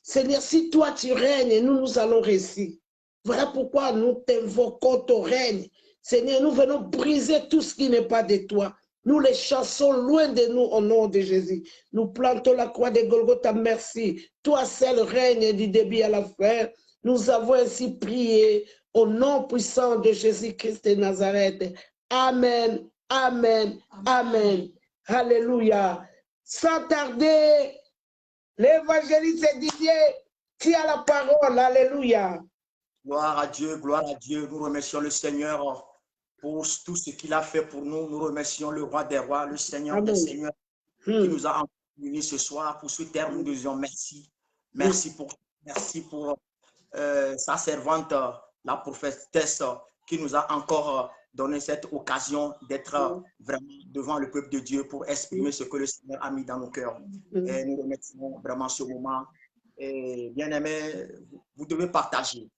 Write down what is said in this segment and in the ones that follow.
Seigneur, si toi tu règnes, nous allons réussir. Voilà pourquoi nous t'invoquons ton règne. Seigneur, nous venons briser tout ce qui n'est pas de toi. Nous les chassons loin de nous au nom de Jésus. Nous plantons la croix de Golgotha. Merci. Toi seul règne du début à la fin. Nous avons ainsi prié au nom puissant de Jésus-Christ de Nazareth. Amen, amen, amen. Alléluia. Sans tarder, l'évangéliste Didier, qui a la parole. Alléluia. Gloire à Dieu, gloire à Dieu. Nous remercions le Seigneur pour tout ce qu'il a fait pour nous. Nous remercions le roi des rois, le Seigneur des seigneurs, qui nous a unis ce soir. Pour ce terme, nous disons merci. Merci pour sa servante, la prophétesse, qui nous a encore donné cette occasion d'être vraiment devant le peuple de Dieu pour exprimer ce que le Seigneur a mis dans nos cœurs. Et nous remercions vraiment ce moment. Et bien aimé, vous devez partager.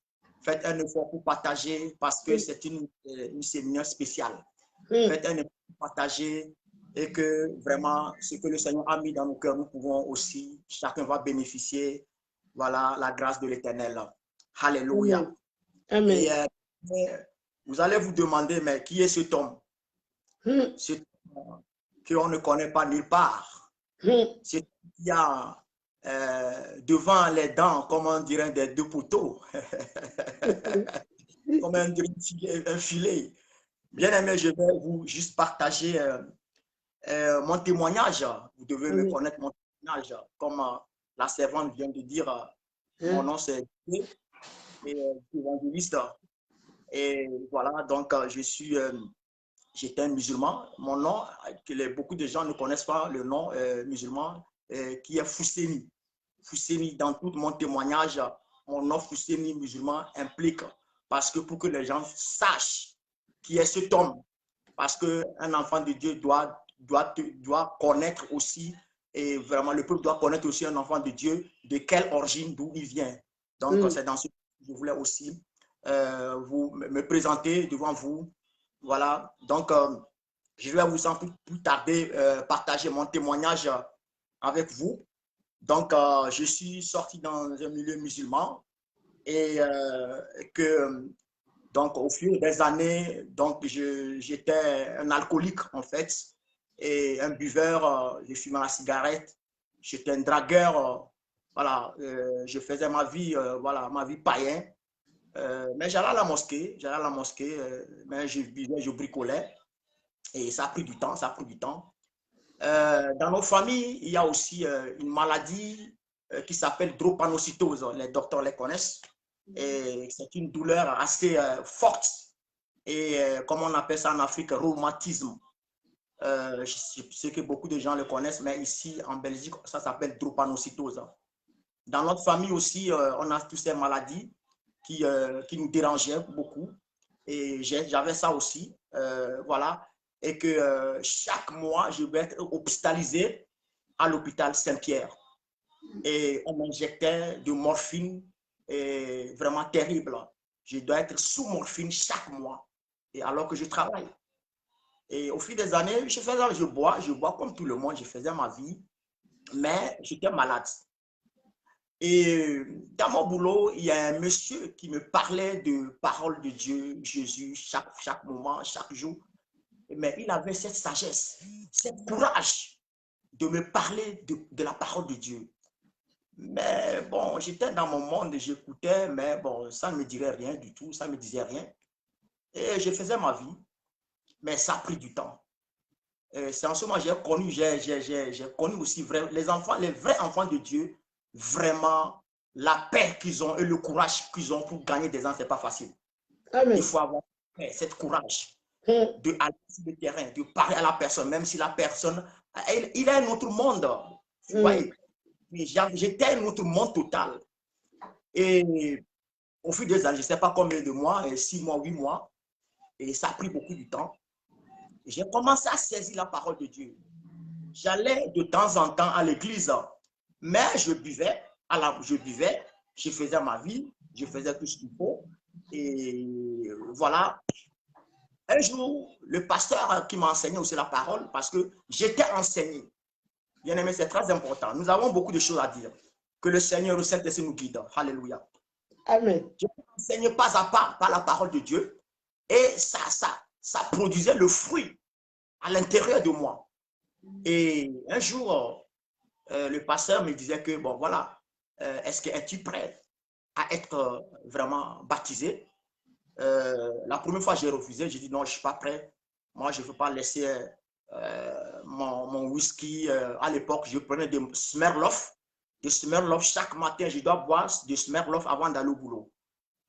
Faites un effort pour partager parce que c'est une séminaire spéciale. Faites un effort pour partager et que vraiment ce que le Seigneur a mis dans nos cœurs, nous pouvons aussi, chacun va bénéficier, voilà, la grâce de l'Éternel. Alléluia. Amen. Et vous allez vous demander, mais qui est cet homme? Cet homme qu'on ne connaît pas nulle part. C'est qui y a devant les dents, comme on dirait, des deux poteaux. Comme un filet. Bien aimé, je vais vous juste partager mon témoignage. Vous devez me connaître mon témoignage. Comme la servante vient de dire, mon nom c'est Dieu, et évangéliste. Et voilà, donc j'étais un musulman. Mon nom, beaucoup de gens ne connaissent pas le nom musulman, qui est Fousseni. Fousseni, dans tout mon témoignage, mon nom Fousseni musulman implique, parce que pour que les gens sachent qui est cet homme, parce qu'un enfant de Dieu doit connaître aussi, et vraiment le peuple doit connaître aussi un enfant de Dieu, de quelle origine, d'où il vient. Donc c'est dans ce que je voulais aussi me présenter devant vous. Voilà, donc je vais vous sans plus tarder partager mon témoignage avec vous. Donc, je suis sorti dans un milieu musulman et donc, au fil des années, donc j'étais un alcoolique en fait et un buveur, je fumais la cigarette, j'étais un dragueur, voilà, je faisais ma vie, voilà, ma vie païenne. Mais j'allais à la mosquée, mais je buvais, je bricolais et ça a pris du temps, ça a pris du temps. Dans nos familles, il y a aussi une maladie qui s'appelle drépanocytose. Les docteurs les connaissent. Et c'est une douleur assez forte. Et comme on appelle ça en Afrique, rhumatisme. Je sais que beaucoup de gens le connaissent, mais ici en Belgique, ça s'appelle drépanocytose. Dans notre famille aussi, on a toutes ces maladies qui nous dérangeaient beaucoup. Et j'avais ça aussi. Voilà. Et que chaque mois, je vais être hospitalisé à l'hôpital Saint-Pierre. Et on m'injectait de morphine, et vraiment terrible. Je dois être sous morphine chaque mois, et alors que je travaille. Et au fil des années, je bois comme tout le monde, je faisais ma vie, mais j'étais malade. Et dans mon boulot, il y a un monsieur qui me parlait de parole de Dieu, Jésus, chaque moment, chaque jour. Mais il avait cette sagesse, ce courage de me parler de la parole de Dieu. Mais bon, j'étais dans mon monde, j'écoutais, mais bon, ça ne me dirait rien du tout, ça ne me disait rien. Et je faisais ma vie, mais ça a pris du temps. C'est en ce moment que j'ai connu aussi les vrais enfants de Dieu, vraiment la paix qu'ils ont et le courage qu'ils ont pour gagner des ans, ce n'est pas facile. Amen. Il faut avoir cette courage de aller sur le terrain, de parler à la personne, même si la personne, il a un autre monde. Vous voyez, j'étais un autre monde total. Et au fil des années, je ne sais pas combien de mois, 6 mois, 8 mois, et ça a pris beaucoup de temps. J'ai commencé à saisir la parole de Dieu. J'allais de temps en temps à l'église, mais je buvais, je faisais ma vie, je faisais tout ce qu'il faut. Et voilà. Un jour, le pasteur qui m'a enseigné aussi la parole, parce que j'étais enseigné. Bien aimé, c'est très important. Nous avons beaucoup de choses à dire. Que le Seigneur, le Saint-Esprit nous guide. Alléluia. Amen. Je m'enseignais pas à pas par la parole de Dieu et ça produisait le fruit à l'intérieur de moi. Et un jour, le pasteur me disait que, bon, voilà, es-tu prêt à être vraiment baptisé? La première fois, j'ai refusé. J'ai dit non, je ne suis pas prêt. Moi, je ne veux pas laisser mon whisky. À l'époque, je prenais des Smirnoff. Des Smirnoff, chaque matin, je dois boire des Smirnoff avant d'aller au boulot.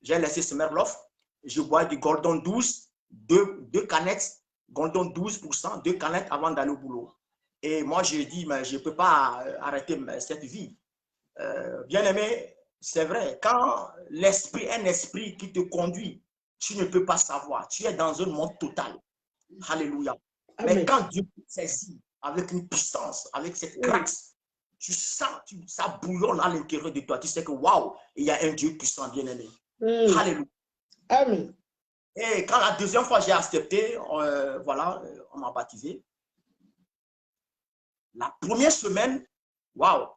J'ai laissé Smirnoff. Je bois du Gordon 12, deux canettes, Gordon 12%, 2 canettes avant d'aller au boulot. Et moi, je dis, mais je ne peux pas arrêter cette vie. Bien aimé, c'est vrai, quand l'esprit, un esprit qui te conduit, tu ne peux pas savoir. Tu es dans un monde total. Alléluia. Amen. Mais quand Dieu te saisit avec une puissance, avec cette grâce, tu sens, ça bouillonne à l'intérieur de toi. Tu sais que waouh, il y a un Dieu puissant, bien aimé. Alléluia. Amen. Et quand la deuxième fois j'ai accepté, voilà, on m'a baptisé. La première semaine, waouh,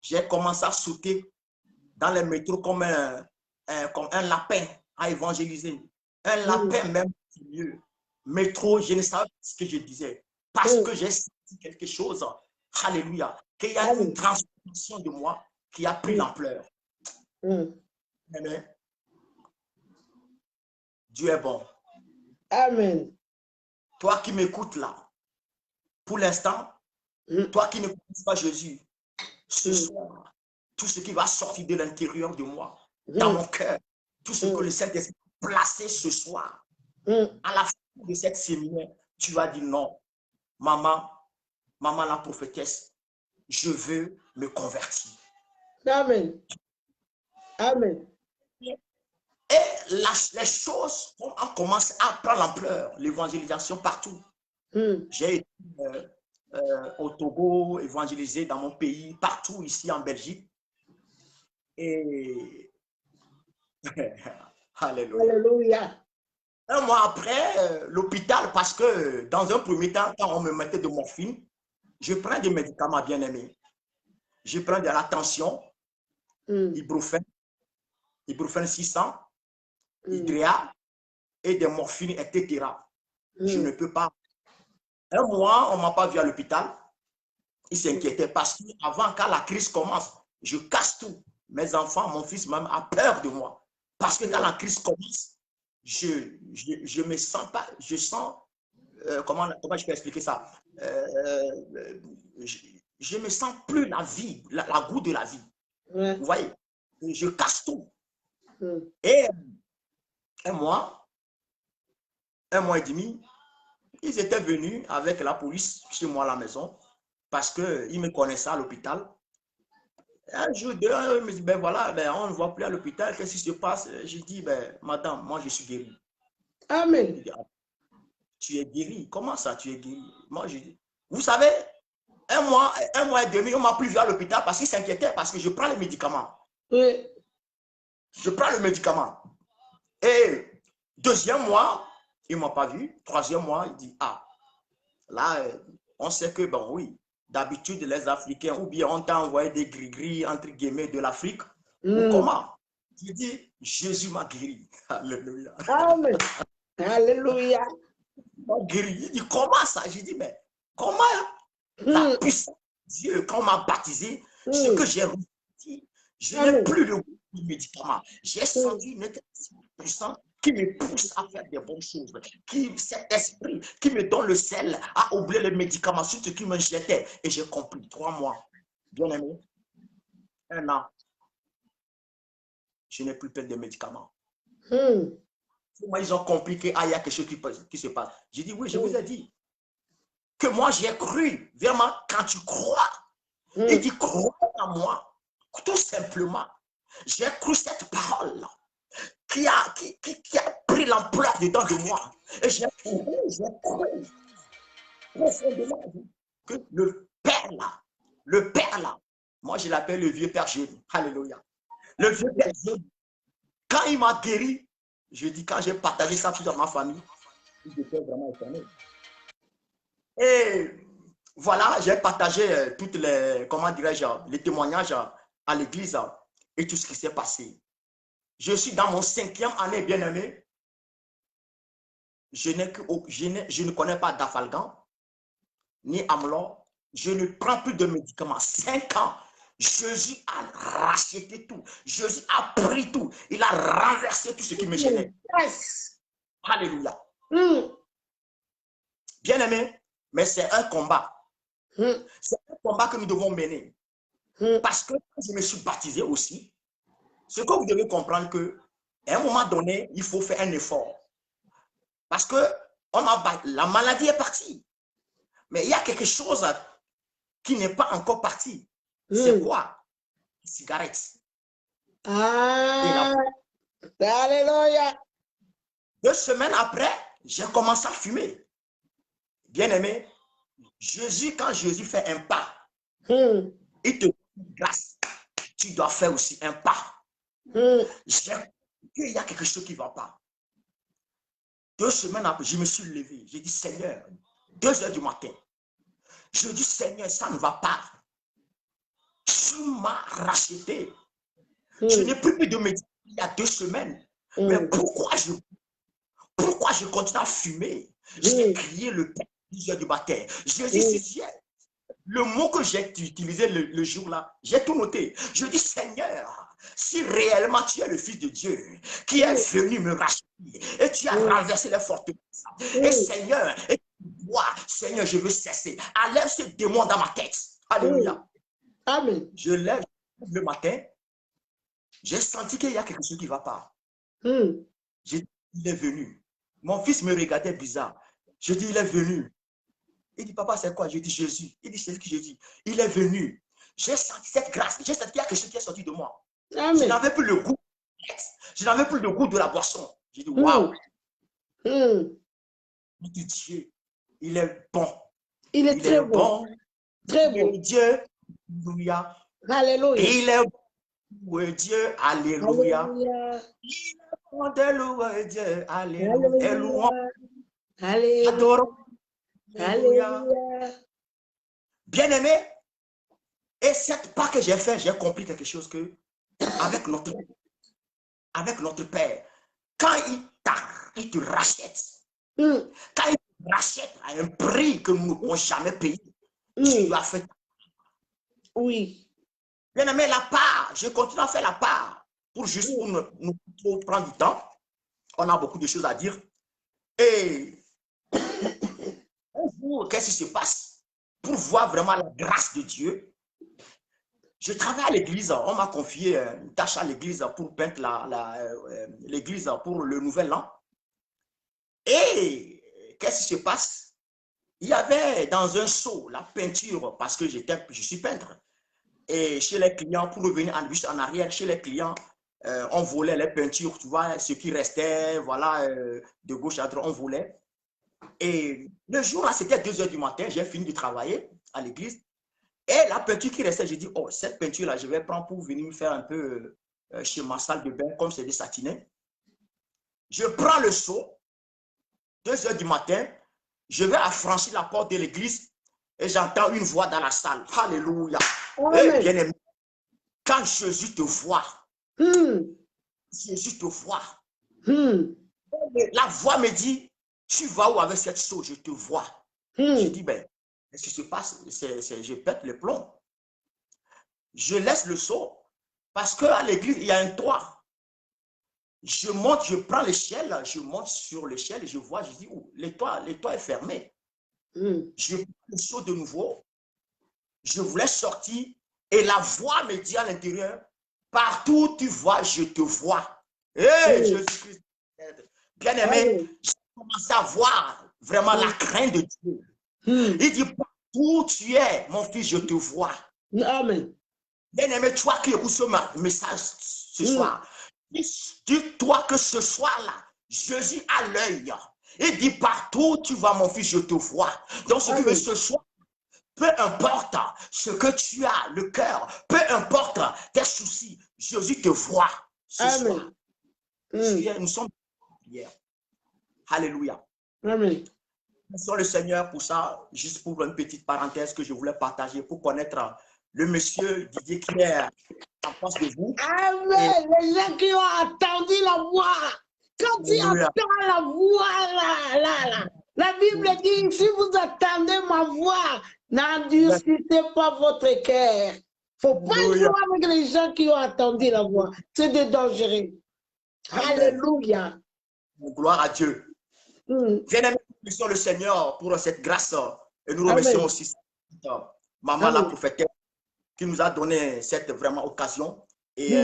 j'ai commencé à sauter dans les métros comme un lapin à évangéliser. Un lapin même, mieux. Métro, je ne savais pas ce que je disais. Parce que j'ai senti quelque chose, alléluia, qu'il y a une transformation de moi qui a pris l'ampleur. Amen. Dieu est bon. Amen. Toi qui m'écoutes là, pour l'instant, toi qui ne connais pas Jésus, ce soir, tout ce qui va sortir de l'intérieur de moi, dans mon cœur, tout ce que le Saint-Esprit a placé ce soir, à la fin de cette séminaire, tu vas dire non, maman la prophétesse, je veux me convertir. Amen. Amen. Et les choses ont commencé à prendre l'ampleur, l'évangélisation partout. J'ai été au Togo, évangélisé dans mon pays, partout ici en Belgique. Et alléluia. Alléluia. Un mois après, l'hôpital, parce que dans un premier temps, quand on me mettait de morphine, je prends des médicaments bien aimés. Je prends de la tension, ibuprofène 600, Hydrea et des morphines, etc. Je ne peux pas. Un mois, on ne m'a pas vu à l'hôpital. Ils s'inquiétaient parce qu'avant, quand la crise commence, je casse tout. Mes enfants, mon fils même a peur de moi. Parce que quand la crise commence, je me sens pas, je sens, comment je peux expliquer ça? Je me sens plus la vie, la goût de la vie. Vous voyez? Je casse tout. Et un mois et demi, ils étaient venus avec la police chez moi à la maison parce qu'ils me connaissaient à l'hôpital. Un jour, deux, ils me disent, ben voilà, ben on ne voit plus à l'hôpital, qu'est-ce qui se passe? Je dis, ben madame, moi je suis guéri. Amen. Dis, ah, tu es guéri? Comment ça, tu es guéri? Moi je dis, vous savez, un mois et demi, on ne m'a plus vu à l'hôpital parce qu'ils s'inquiétaient parce que je prends les médicaments. Oui. Je prends le médicament. Et deuxième mois, ils ne m'ont pas vu. Troisième mois, il dit, ah, là, on sait que, bon, oui, d'habitude, les Africains, ou bien on t'a envoyé des gris-gris, entre guillemets, de l'Afrique, ou comment? Il dit, Jésus m'a guéri. Alléluia. Amen. Alléluia. Il m'a guéri. Il dit, comment ça? J'ai dit, mais comment la puissance de Dieu, quand on m'a baptisé, ce que j'ai ressenti, je n'ai plus le goût du médicament. J'ai senti une puissance qui me pousse à faire des bonnes choses, cet esprit qui me donne le sel à oublier les médicaments, sur ce qui me jetait. Et j'ai compris, 3 mois, bien aimé, 1 an, je n'ai plus peur des médicaments. Moi, ils ont compris qu'il y a quelque chose qui se passe. J'ai dit, oui, je vous ai dit que moi, j'ai cru, vraiment, quand tu crois, il dit, crois en moi, tout simplement. J'ai cru cette parole-là. Qui a pris l'ampleur dedans de moi. Et j'ai cru profondément que le Père là, moi je l'appelle le vieux Père Jésus. Alléluia. Le vieux Père Jésus, quand il m'a guéri, je dis, quand j'ai partagé ça dans ma famille, ils étaient vraiment étonnés. Et voilà, j'ai partagé toutes les, comment dirais-je, les témoignages à l'église et tout ce qui s'est passé. Je suis dans mon 5e année, bien-aimé. Je ne connais pas d'Afalgan, ni Amlor. Je ne prends plus de médicaments. 5 ans. Jésus a racheté tout. Jésus a pris tout. Il a renversé tout ce qui me gênait. Yes. Alléluia. Bien-aimé, mais c'est un combat. C'est un combat que nous devons mener. Parce que je me suis baptisé aussi. Ce que vous devez comprendre que à un moment donné, il faut faire un effort. Parce que la maladie est partie. Mais il y a quelque chose qui n'est pas encore parti. C'est quoi? La cigarette. Ah, alléluia. 2 semaines après, j'ai commencé à fumer. Bien-aimé, Jésus, quand Jésus fait un pas, il te donne grâce. Tu dois faire aussi un pas. Il y a quelque chose qui ne va pas. 2 semaines après, je me suis levé. J'ai dit, Seigneur, 2 heures du matin. Je dis, Seigneur, ça ne va pas. Tu m'as racheté. Je n'ai plus de médicaments il y a 2 semaines. Mais pourquoi je continue à fumer? J'ai crié le Père 10 heures du matin. Je dis, le mot que j'ai utilisé le jour-là, j'ai tout noté. Je dis, Seigneur, si réellement tu es le Fils de Dieu, qui est venu me racheter, et tu as renversé les forteresses, et Seigneur, Seigneur, je veux cesser. Enlève ce démon dans ma tête. Alléluia. Amen. Je lève le matin, j'ai senti qu'il y a quelque chose qui ne va pas. Il est venu. Mon fils me regardait bizarre. Je dis, il est venu. Il dit, papa, c'est quoi? Je dis, Jésus. Il dit, c'est ce que je dis. Il est venu. J'ai senti cette grâce. J'ai senti qu'il y a quelque chose qui est sorti de moi. Amen. Je n'avais plus le goût. Je n'avais plus le goût de la boisson. J'ai dit, waouh. Il dit, Dieu, il est bon. Il est très bon. Très bon. Dieu, alléluia. Alléluia. Il est bon, Dieu, alléluia. Il est bon de louer Dieu, alléluia. Alléluia. Alléluia. Bien-aimé, et cette pas que j'ai fait, j'ai compris quelque chose que avec notre Père, quand il te rachète, quand il te rachète à un prix que nous ne pouvons jamais payer, tu dois faire. Oui. Bien-aimé, la part, je continue à faire la part pour juste pour nous prendre du temps. On a beaucoup de choses à dire. Et qu'est-ce qui se passe? Pour voir vraiment la grâce de Dieu, je travaille à l'église. On m'a confié une tâche à l'église pour peindre l'église pour le nouvel an. Et qu'est-ce qui se passe? Il y avait dans un seau la peinture, parce que je suis peintre. Et chez les clients, pour revenir juste en arrière, chez les clients, on volait les peintures, tu vois, ce qui restait, voilà, de gauche à droite, on volait. Et le jour là, c'était 2 heures du matin, j'ai fini de travailler à l'église. Et la peinture qui restait, j'ai dit, oh, cette peinture-là, je vais prendre pour venir me faire un peu chez ma salle de bain, comme c'est des satinets. Je prends le seau, 2 heures du matin, je vais affranchir la porte de l'église et j'entends une voix dans la salle. Alléluia. Et bien aimé, quand Jésus te voit, Jésus te voit, la voix me dit, tu vas où avec cette seau? Je te vois. Je dis, ben, qu'est-ce qui se passe? Je pète le plomb. Je laisse le seau parce qu'à l'église, il y a un toit. Je monte, je prends l'échelle, je monte sur l'échelle et je vois, je dis, oh, le toit est fermé. Je prends le seau de nouveau, je voulais sortir et la voix me dit à l'intérieur, partout où tu vois, je te vois. Hey, Jésus-Christ, bien aimé, j'ai commencé à voir vraiment la crainte de Dieu. Il dit, partout où tu es, mon fils, je te vois. Amen. Bien-aimé, toi qui écoutes ce message ce soir, dis-toi que ce soir-là, Jésus a l'œil. Il dit, partout où tu vas, mon fils, je te vois. Donc, ce qui veut ce soir, peu importe ce que tu as, le cœur, peu importe tes soucis, Jésus te voit ce soir. Nous sommes hier. Alléluia. Amen. Merci le Seigneur pour ça, juste pour une petite parenthèse que je voulais partager pour connaître le monsieur Didier qui est en face de vous. Amen. Les gens qui ont attendu la voix. Quand tu attends la voix, là. La Bible dit, si vous attendez ma voix, n'endurcissez pas votre cœur. Il ne faut pas jouer avec les gens qui ont attendu la voix. C'est de dangereux. Alléluia. Gloire à Dieu. Bien-aimés, nous remercions le Seigneur pour cette grâce et nous remercions aussi maman la prophétesse qui nous a donné cette vraiment occasion et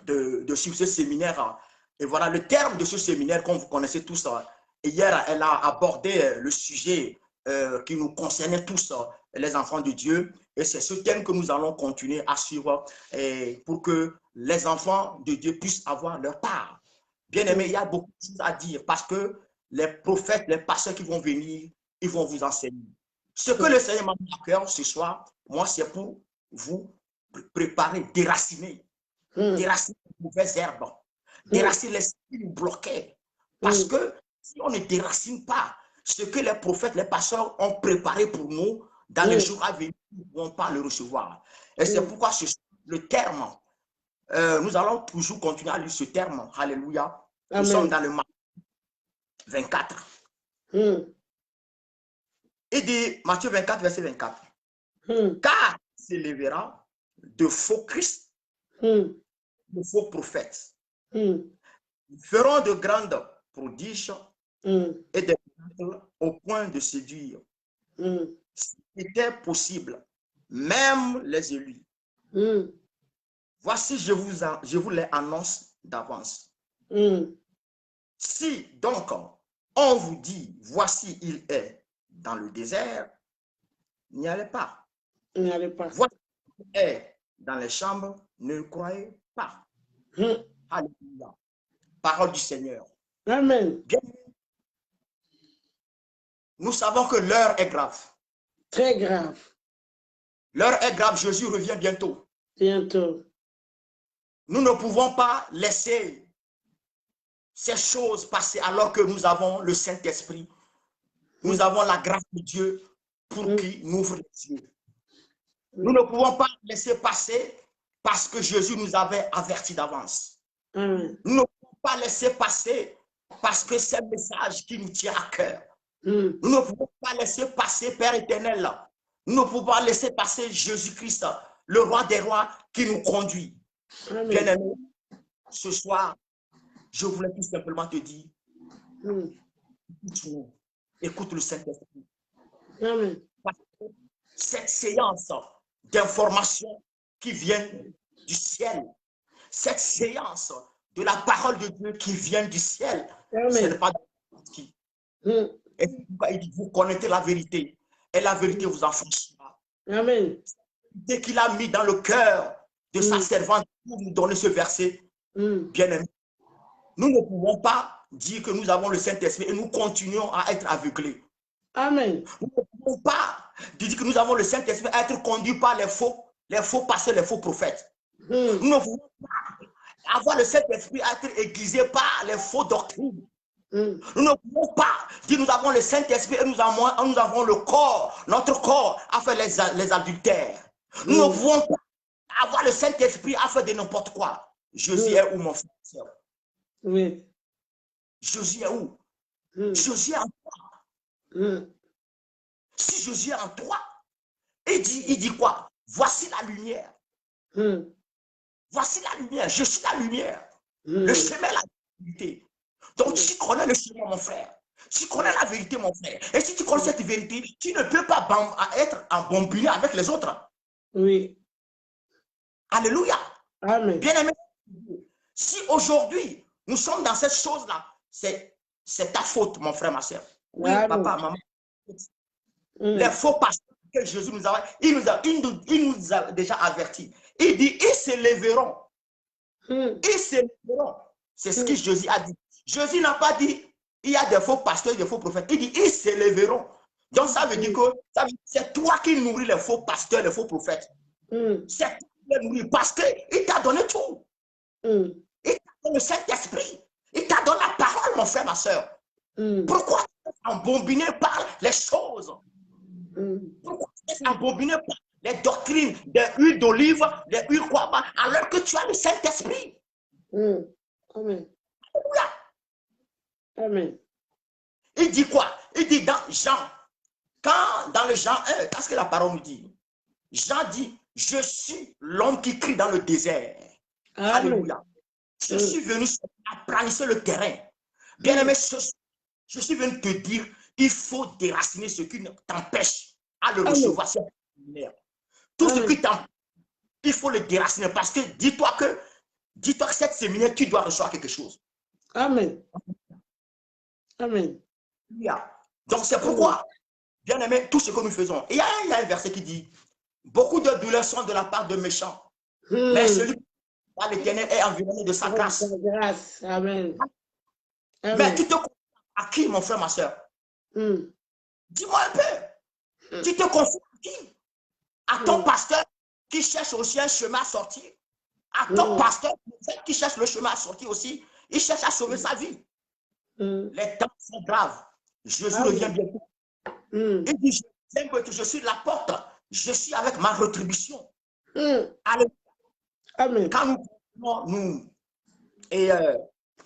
de suivre ce séminaire. Et voilà le terme de ce séminaire, comme vous connaissez tous. Hier, elle a abordé le sujet qui nous concernait tous, les enfants de Dieu. Et c'est ce thème que nous allons continuer à suivre pour que les enfants de Dieu puissent avoir leur part. Bien aimé, il y a beaucoup de choses à dire parce que les prophètes, les pasteurs qui vont venir, ils vont vous enseigner. Ce que le Seigneur m'a mis à cœur ce soir, moi, c'est pour vous préparer, déraciner. Déraciner les mauvaises herbes. Déraciner les signes bloqués. Parce que si on ne déracine pas ce que les prophètes, les pasteurs ont préparé pour nous, dans les jours à venir, nous ne pouvons pas le recevoir. Et c'est pourquoi le terme, nous allons toujours continuer à lire ce terme. Alléluia. Nous sommes dans le Matthieu 24. Il dit, Matthieu 24, verset 24. Car il s'élèvera de faux Christ, de faux prophètes. Ils feront de grandes prodiges et des miracles au point de séduire. C'était possible, même les élus. Voici, je vous les annonce d'avance. Si donc on vous dit, voici, il est dans le désert, n'y allez pas. N'y allez pas. Voici, il est dans les chambres, ne croyez pas. Alléluia. Parole du Seigneur. Amen. Bien, nous savons que l'heure est grave. Très grave. L'heure est grave, Jésus revient bientôt. Bientôt. Nous ne pouvons pas laisser ces choses passer alors que nous avons le Saint-Esprit. Nous avons la grâce de Dieu pour qu'il nous ouvre les yeux. Nous ne pouvons pas laisser passer parce que Jésus nous avait avertis d'avance. Nous ne pouvons pas laisser passer parce que c'est un message qui nous tient à cœur. Nous ne pouvons pas laisser passer, Père éternel. Nous ne pouvons pas laisser passer Jésus-Christ, le roi des rois qui nous conduit. Bien-aimé, ce soir, je voulais tout simplement te dire, écoute le Saint-Esprit. Cette séance d'informations qui viennent du ciel, cette séance de la parole de Dieu qui vient du ciel, ce n'est pas qui. Et il dit, vous connaissez la vérité, et la vérité vous affranchira. Amen. Dès qu'il a mis dans le cœur de sa servante pour nous donner ce verset, bien aimé, nous ne pouvons pas dire que nous avons le Saint-Esprit et nous continuons à être aveuglés. Amen. Nous ne pouvons pas dire que nous avons le Saint-Esprit à être conduits par les faux pasteurs, les faux prophètes. Nous ne pouvons pas avoir le Saint-Esprit à être aiguisés par les faux doctrines. Nous ne pouvons pas dire que nous avons le Saint-Esprit et nous avons le corps, notre corps, à faire les adultères. Nous ne pouvons pas avoir le Saint-Esprit à faire de n'importe quoi. Jésus est où, mon frère? Oui. Jésus est où? Jésus est en toi. Si Jésus est en toi, il dit quoi? Voici la lumière. Voici la lumière. Je suis la lumière. Le chemin, la vérité. Donc, tu connais le chemin, mon frère. Tu connais la vérité, mon frère. Et si tu connais cette vérité, tu ne peux pas être en bombiné avec les autres. Oui. Alléluia. Amen. Bien-aimé, si aujourd'hui, nous sommes dans cette chose-là, c'est ta faute, mon frère, ma soeur. Oui, Amen. papa, maman. Les faux pasteurs que Jésus nous a, il nous a déjà avertis. Il dit, ils se lèveront. Ils se lèveront. C'est ce que Jésus a dit. Jésus n'a pas dit, il y a des faux pasteurs et des faux prophètes. Il dit, ils se lèveront. Donc ça veut dire que c'est toi qui nourris les faux pasteurs, les faux prophètes. C'est toi qui les nourris parce qu'il t'a donné tout. Il t'a donné le Saint-Esprit. Il t'a donné la parole, mon frère, ma soeur. Pourquoi tu es embobiné par les choses? Pourquoi tu es embobiné par les doctrines, huiles d'olive, des huiles quoi, alors que tu as le Saint-Esprit. Amen. Alléluia. Amen. Il dit quoi? Il dit dans Jean, quand dans le Jean 1, qu'est-ce que la parole nous dit? Jean dit, je suis l'homme qui crie dans le désert. Amen. Alléluia. Je suis venu aplanir le terrain. Bien aimé, je suis venu te dire, il faut déraciner ce qui t'empêche à le recevoir. Tout ce qui t'empêche, il faut le déraciner parce que dis-toi que cette séminaire, tu dois recevoir quelque chose. Amen. Amen. Donc c'est pourquoi, bien aimé, tout ce que nous faisons. Et il y a un verset qui dit, beaucoup de douleurs sont de la part de méchants, mais celui par l'Éternel est environné de sa grâce. Amen. Mais tu te confies à qui, mon frère, ma soeur? Dis-moi un peu. Tu te confies à qui? À ton pasteur qui cherche aussi un chemin à sortir. À ton pasteur qui cherche le chemin à sortir aussi. Il cherche à sauver sa vie. Les temps sont graves. Jésus revient bientôt. Il dit, je suis la porte. Je suis avec ma rétribution. Allez. Amen. Quand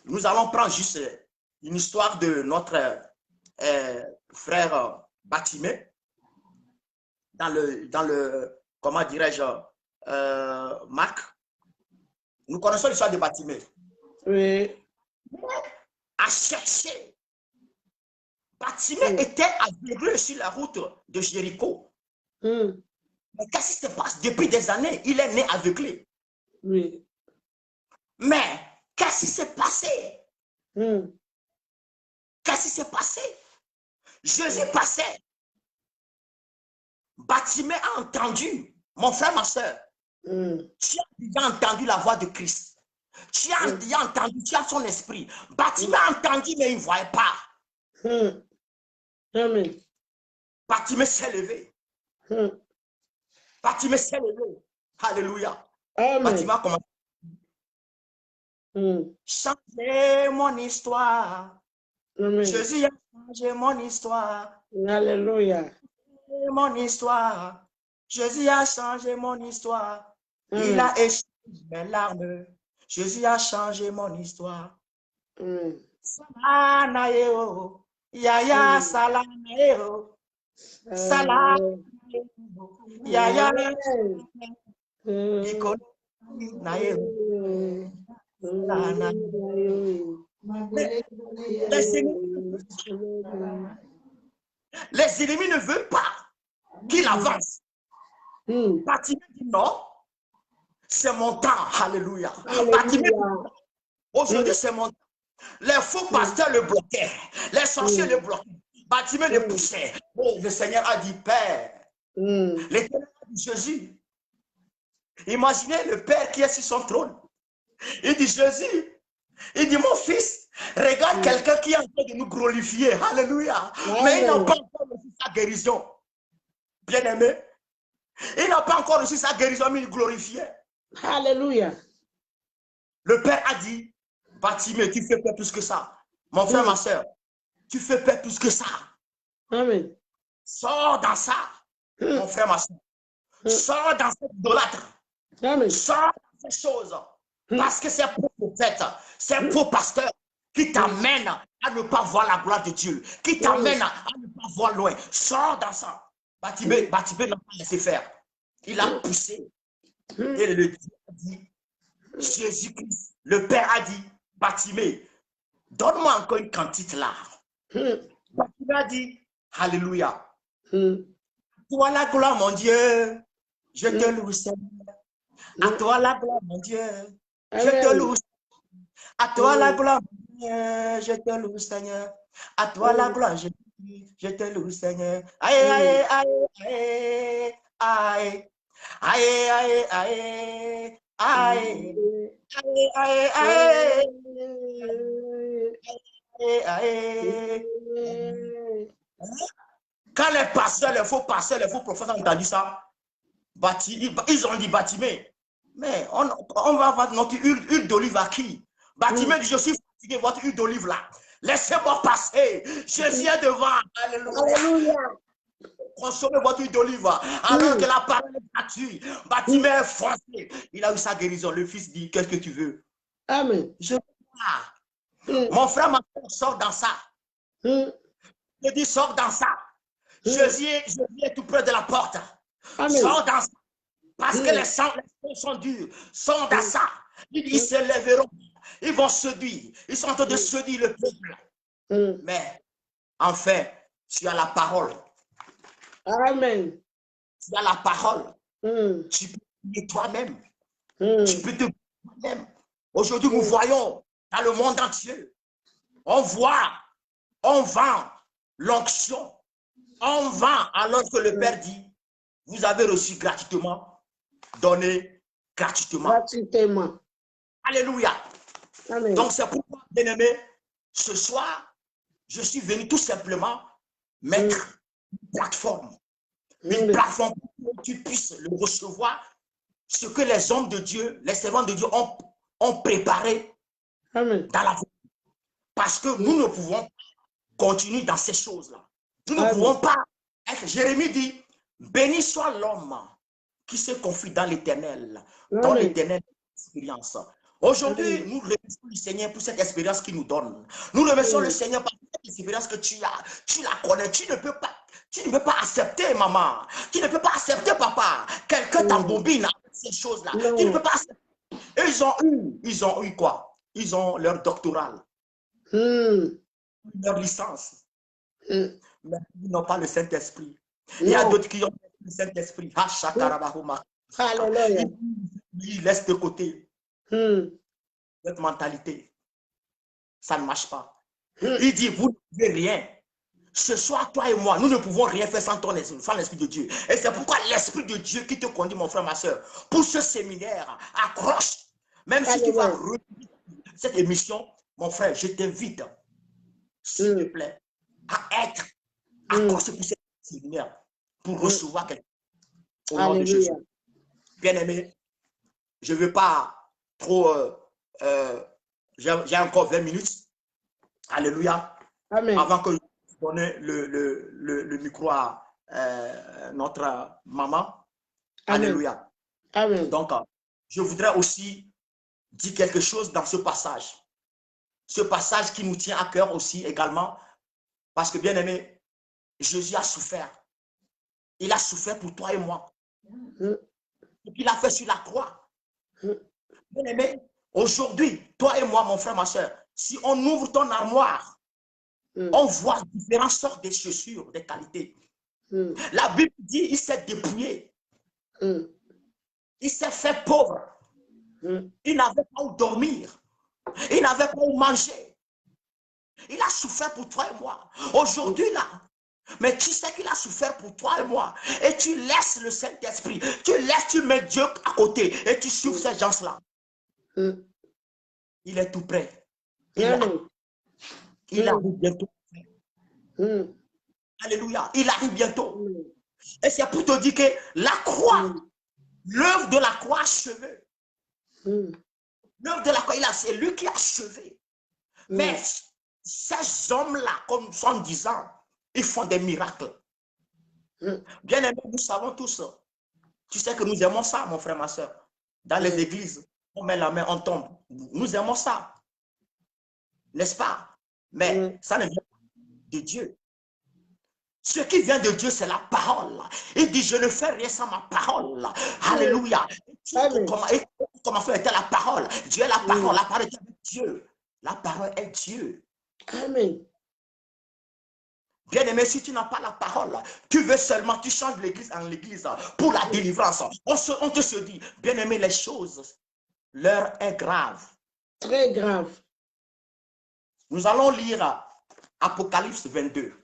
nous allons prendre juste une histoire de notre frère Batimé dans le comment dirais-je, Marc. Nous connaissons l'histoire de Batimé. Oui. À chercher. Batimé était aveuglé sur la route de Jéricho. Mais qu'est-ce qui se passe? Depuis des années, il est né aveuglé. Oui. Mais qu'est-ce qui s'est passé? Qu'est-ce qui s'est passé? Jésus passait. Batimé a entendu, mon frère, ma soeur, tu as déjà entendu la voix de Christ. Tu as déjà entendu, tu as son esprit. Batimé a entendu, mais il ne voyait pas. Amen. Batimé s'est levé. Batimé s'est levé. Alléluia. Batimé a commencé. Changer mon histoire. Amen. Jésus a changé mon histoire. Alléluia. Mon histoire. Jésus a changé mon histoire. Il a échangé mes larmes. Jésus a changé mon histoire. Salanaeo. Yaya salanaeo. Salanaeo. Yaya les ennemis ne veulent pas qu'il avance. Batimé dit non, c'est mon temps. Alléluia. Batimé, aujourd'hui c'est mon temps. Les faux pasteurs le bloquaient, les sorciers le bloquaient. Batimé le poussait. Oh, le Seigneur a dit, Père, l'Éternel a dit, Jésus. Imaginez le Père qui est sur son trône. Il dit, Jésus, il dit, mon fils, regarde quelqu'un qui est en train de nous glorifier. Alléluia. Mais il n'a pas encore reçu sa guérison. Bien aimé. Il n'a pas encore reçu sa guérison, mais il glorifiait. Alléluia. Le Père a dit, Batimé, tu fais pas plus que ça. Mon frère, ma soeur, tu fais pas plus que ça. Amen. Sors dans ça, mon frère, ma soeur. Sors dans cette idolâtre. Sors dans ces choses. Parce que c'est pour prophète, c'est pour pasteur qui t'amène à ne pas voir la gloire de Dieu, qui t'amène à ne pas voir loin. Sors dans ça. Batimé n'a pas laissé faire. Il a poussé. Et le Dieu a dit, Jésus-Christ, le Père a dit, Batimé, donne-moi encore une quantité là. Batimé a dit, Alléluia. Toi la gloire, mon Dieu. Je te loue, Seigneur. À toi la gloire, mon Dieu. Je te loue. À toi la gloire, mon Dieu. Je te loue, Seigneur. À toi la gloire, je te loue, Seigneur. Aïe, aïe, aïe, aïe, aïe, aïe, aïe, aïe, aïe, aïe, aïe, aïe. Quand les pasteurs, les faux pasteurs, les faux prophètes ont entendu ça, ils ont dit Batimé, mais on va avoir notre huile d'olive à qui? Batimé dit, je suis fatigué, votre huile d'olive là. Laissez-moi passer. Je viens devant. Alléluia. consommer votre huile d'olive alors que la parole est gratuite. Bâtiment est foncé. Il a eu sa guérison. Le fils dit, qu'est-ce que tu veux? Amen. Je veux pas. Mon frère, ma soeur, sort dans ça. Je dis, sors dans ça. Jésus est tout près de la porte. Amen. Sors dans ça. Parce que les sangs sont durs. Sors dans ça. Ils se lèveront. Ils vont séduire. Ils sont en train de séduire le peuple. Mais, enfin, tu as la parole. Amen. Tu as la parole. Tu peux prier toi-même. Tu peux te prier toi-même. Aujourd'hui, nous voyons dans le monde entier. On voit, on vend l'onction. On vend alors que le Père dit, vous avez reçu gratuitement, donné gratuitement. Gratuitement. Alléluia. Amen. Donc c'est pourquoi, bien-aimé, ce soir, je suis venu tout simplement mettre une plateforme. Une plateforme pour que tu puisses le recevoir, ce que les hommes de Dieu, les servants de Dieu ont préparé Amen. dans la vie. Parce que nous ne pouvons pas continuer dans ces choses-là. Nous ne pouvons pas être. Jérémie dit, béni soit l'homme qui se confie dans l'éternel, dans l'éternelle expérience. Aujourd'hui, nous remercions le Seigneur pour cette expérience qu'il nous donne. Nous remercions le Seigneur pour cette expérience que tu as. Tu la connais. Tu ne peux pas accepter, maman. Tu ne peux pas accepter, papa. Quelqu'un t'embobine avec ces choses-là. Tu ne peux pas accepter. Et ils ont eu quoi? Ils ont leur doctoral. Leur licence. Mais ils n'ont pas le Saint-Esprit. Il y a d'autres qui ont le Saint-Esprit. Ils laissent de côté cette mentalité. Ça ne marche pas. Il dit, vous ne pouvez rien. Ce soir, toi et moi, nous ne pouvons rien faire sans ton esprit, sans l'Esprit de Dieu. Et c'est pourquoi l'Esprit de Dieu qui te conduit, mon frère, ma soeur, pour ce séminaire, accroche. Même si tu vas retenir cette émission, mon frère, je t'invite, s'il te plaît, à être accroché pour ce séminaire, pour recevoir quelque chose. Au nom de Jésus. Bien-aimé, je ne veux pas trop... j'ai encore 20 minutes. Alléluia. Amen. Avant que je donne le micro à notre maman. Amen. Alléluia. Amen. Donc, je voudrais aussi dire quelque chose dans ce passage. Ce passage qui nous tient à cœur aussi également. Parce que, bien aimé, Jésus a souffert. Il a souffert pour toi et moi. Ce qu'il a fait sur la croix. Bien aimé, aujourd'hui, toi et moi, mon frère, ma soeur, si on ouvre ton armoire, on voit différentes sortes de chaussures, de qualité. La Bible dit, il s'est dépouillé. Il s'est fait pauvre. Il n'avait pas où dormir. Il n'avait pas où manger. Il a souffert pour toi et moi. Aujourd'hui, là, mais tu sais qu'il a souffert pour toi et moi. Et tu laisses le Saint-Esprit. Tu mets Dieu à côté et tu suives ces gens-là. Il est tout prêt. Il arrive bientôt. Alléluia. Il arrive bientôt. Et c'est pour te dire que la croix, l'œuvre de la croix achevée. L'œuvre de la croix, c'est lui qui a achevé. Mais ces hommes-là, comme sont disant, ils font des miracles. Bien aimé, nous savons tous. Tu sais que nous aimons ça, mon frère, ma soeur. Dans les églises, on met la main, on tombe. Nous aimons ça. N'est-ce pas? Mais ça ne vient pas de Dieu. Ce qui vient de Dieu, c'est la parole. Il dit, je ne fais rien sans ma parole. Alléluia. Comment faire était la parole? Dieu est la parole. La parole est Dieu. La parole est Dieu. Amen. Bien-aimé, si tu n'as pas la parole, tu veux seulement, tu changes l'église en l'église pour la délivrance. On te se dit, bien-aimé, les choses, l'heure est grave. Très grave. Nous allons lire Apocalypse 22.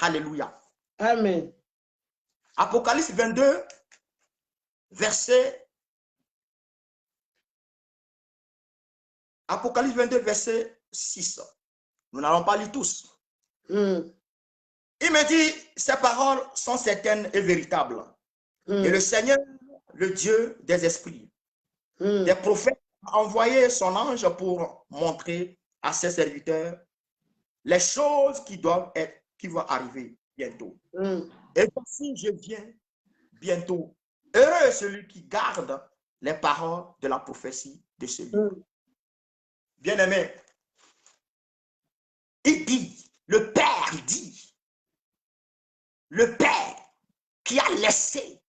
Alléluia. Amen. Apocalypse 22, verset... Apocalypse 22, verset 6. Nous n'allons pas lire tous. Il me dit, ces paroles sont certaines et véritables. Et le Seigneur, le Dieu des esprits, des prophètes, a envoyé son ange pour montrer à ses serviteurs les choses qui vont arriver. bientôt. Mm. Et voici, je viens bientôt. Heureux est celui qui garde les paroles de la prophétie de ce livre. Mm. Bien-aimé, il dit, le Père dit, le Père qui a laissé,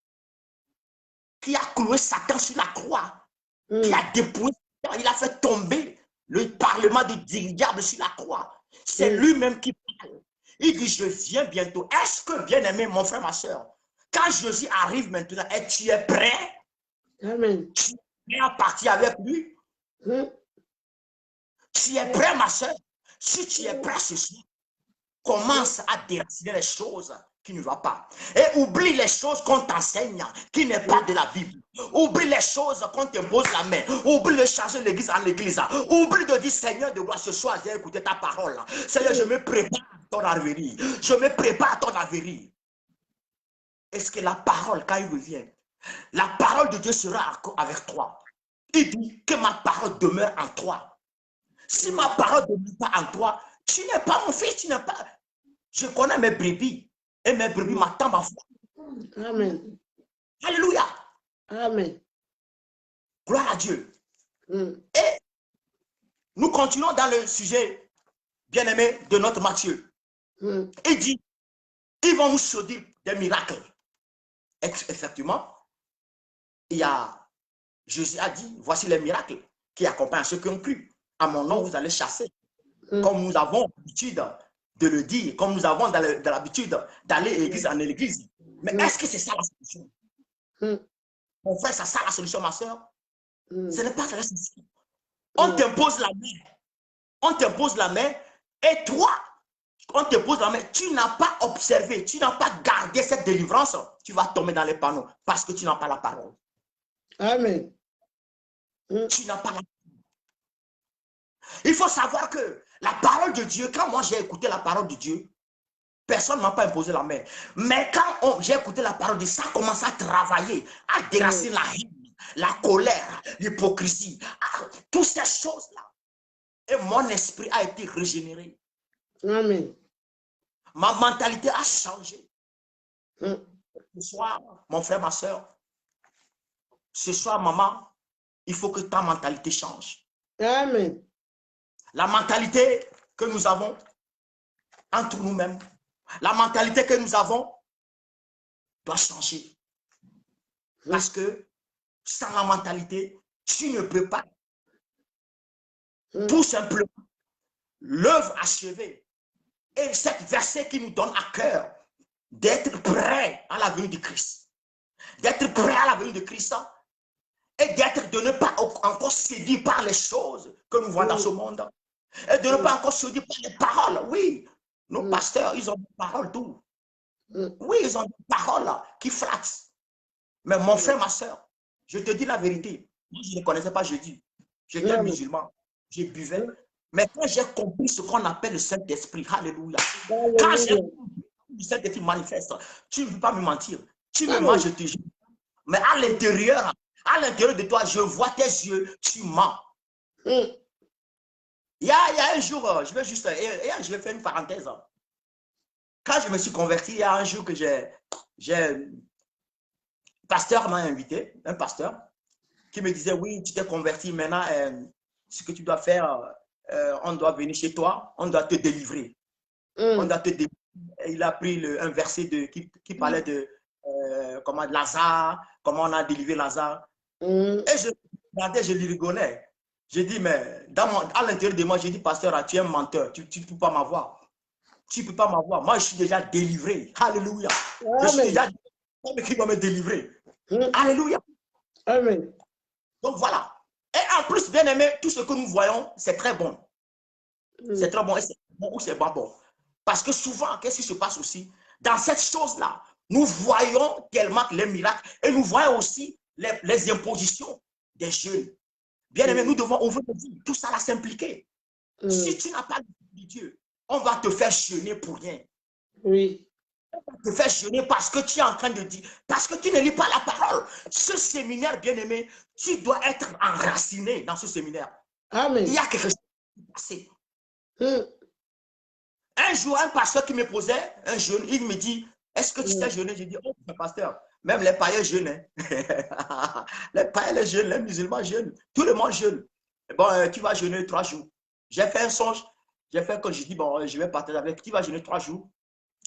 qui a cloué Satan sur la croix, qui a dépouillé, il a fait tomber le parlement du diable sur la croix. C'est lui-même qui parle. Il dit, je viens bientôt. Est-ce que, bien-aimé, mon frère, ma soeur, quand Jésus arrive maintenant, et tu es prêt? Amen. Tu es prêt à partir avec lui? Tu es prêt, ma soeur? Si tu es prêt ce soir, commence à déraciner les choses qui ne vont pas. Et oublie les choses qu'on t'enseigne, qui n'est pas de la Bible. Oublie les choses qu'on te pose la main. Oublie de changer l'église en église. Oublie de dire, Seigneur de gloire, ce soir, j'ai écouté ta parole. Seigneur, je me prépare à ton avenir. Je me prépare à ton avenir. Est-ce que la parole, quand il revient, la parole de Dieu sera avec toi? Il dit que ma parole demeure en toi. Si ma parole ne demeure pas en toi, tu n'es pas mon fils, tu n'es pas... Je connais mes brebis et mes brebis m'attendent ma foi. Amen. Alléluia. Amen. Gloire à Dieu. Et nous continuons dans le sujet, bien-aimé, de notre Matthieu. Il dit, ils vont nous choisir des miracles. Effectivement, Jésus a dit, voici les miracles qui accompagnent ceux qui ont cru. À mon nom, vous allez chasser. Comme nous avons l'habitude de le dire, comme nous avons l'habitude d'aller église en église. Mais est-ce que c'est ça la solution? Mon frère, c'est ça la solution, ma soeur? Ce n'est pas ça la solution. On t'impose la main. On t'impose la main et toi, on te pose la main, tu n'as pas observé, tu n'as pas gardé cette délivrance, tu vas tomber dans les panneaux parce que tu n'as pas la parole. Amen. Tu n'as pas la parole. Il faut savoir que la parole de Dieu, quand moi j'ai écouté la parole de Dieu, personne ne m'a pas imposé la main. Mais quand j'ai écouté la parole de Dieu, ça a commencé à travailler, à déraciner la haine, la colère, l'hypocrisie, toutes ces choses-là. Et mon esprit a été régénéré. Amen. Ma mentalité a changé. Ce soir, mon frère, ma soeur, ce soir, maman, il faut que ta mentalité change. Amen. La mentalité que nous avons entre nous-mêmes, la mentalité que nous avons doit changer. Parce que sans la mentalité, tu ne peux pas tout simplement l'œuvre achevée. Et cet verset qui nous donne à cœur d'être prêt à la venue de Christ. D'être prêt à la venue de Christ et de ne pas encore séduit par les choses que nous voyons dans ce monde. Et de ne pas encore séduit par les paroles. Oui, nos pasteurs, ils ont des paroles tout. Oui, ils ont des paroles qui flattent. Mais mon frère, ma soeur, je te dis la vérité. Moi, je ne connaissais pas Jésus. J'étais musulman. Je buvais. Mais quand j'ai compris ce qu'on appelle le Saint-Esprit, alléluia. Quand j'ai compris le Saint-Esprit manifeste, tu ne peux pas me mentir. Tu me mens, je te jure. Mais à l'intérieur de toi, je vois tes yeux, tu mens. Il y a un jour, je vais faire une parenthèse. Quand je me suis converti, il y a un jour que un pasteur m'a invité, un pasteur, qui me disait, oui, tu t'es converti, maintenant, ce que tu dois faire, on doit venir chez toi, on doit te délivrer. On doit te délivrer. Il a pris un verset qui parlait de Lazare, comment on a délivré Lazare. Et je lui rigolais. J'ai dit, mais à l'intérieur de moi, j'ai dit, pasteur, tu es un menteur, tu ne peux pas m'avoir. Tu ne peux pas m'avoir. Moi, je suis déjà délivré. Alléluia. Je suis déjà délivré. Qui doit me délivrer? Alléluia. Amen. Donc voilà. Et en plus, bien aimé, tout ce que nous voyons, c'est très bon. C'est très bon et c'est bon ou c'est pas bon. Parce que souvent, qu'est-ce qui se passe aussi? Dans cette chose-là, nous voyons tellement les miracles et nous voyons aussi les impositions des jeunes. Bien aimé, nous devons ouvrir nos vies. Tout ça va s'impliquer. Si tu n'as pas de Dieu, on va te faire jeûner pour rien. Oui. On va te faire jeûner parce que tu es en train de dire, parce que tu ne lis pas la parole. Ce séminaire, bien aimé, tu dois être enraciné dans ce séminaire. Amen. Il y a quelque chose qui s'est passé. Un jour, un pasteur qui me posait, un jeune, il me dit, est-ce que tu sais jeûner? J'ai dit, oh, pasteur, même les païens jeûnent. Hein. Les païens, les jeûnent, les musulmans jeûnent. Tout le monde jeûne. Bon, tu vas jeûner 3 jours. J'ai fait un songe. J'ai fait quand je dis, bon, je vais partager avec, tu vas jeûner 3 jours.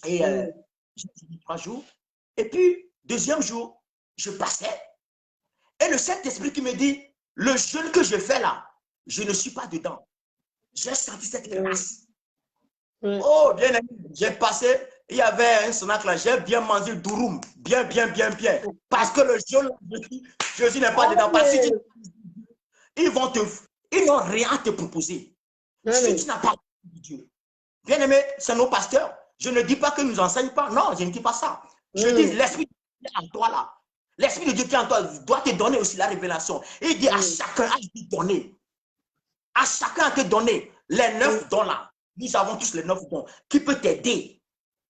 Et j'ai jeûné 3 jours. Et puis, deuxième jour, je passais. Et le Saint-Esprit qui me dit, le jeûne que je fais là, je ne suis pas dedans. J'ai senti cette grâce. Oh, bien aimé, j'ai passé, il y avait un snack là, j'ai bien mangé douroum, bien. Parce que le jeûne, Jésus n'est pas dedans. Parce que ils n'ont rien à te proposer. Si tu n'as pas de Dieu. Bien aimé, c'est nos pasteurs. Je ne dis pas qu'ils ne nous enseignent pas. Non, je ne dis pas ça. Je dis l'Esprit de Dieu qui est en toi là. L'Esprit de Dieu qui est en toi doit te donner aussi la révélation. Il dit à chacun à te donner. À chacun à te donner les 9 dons là. Nous avons tous les 9 dons qui peut t'aider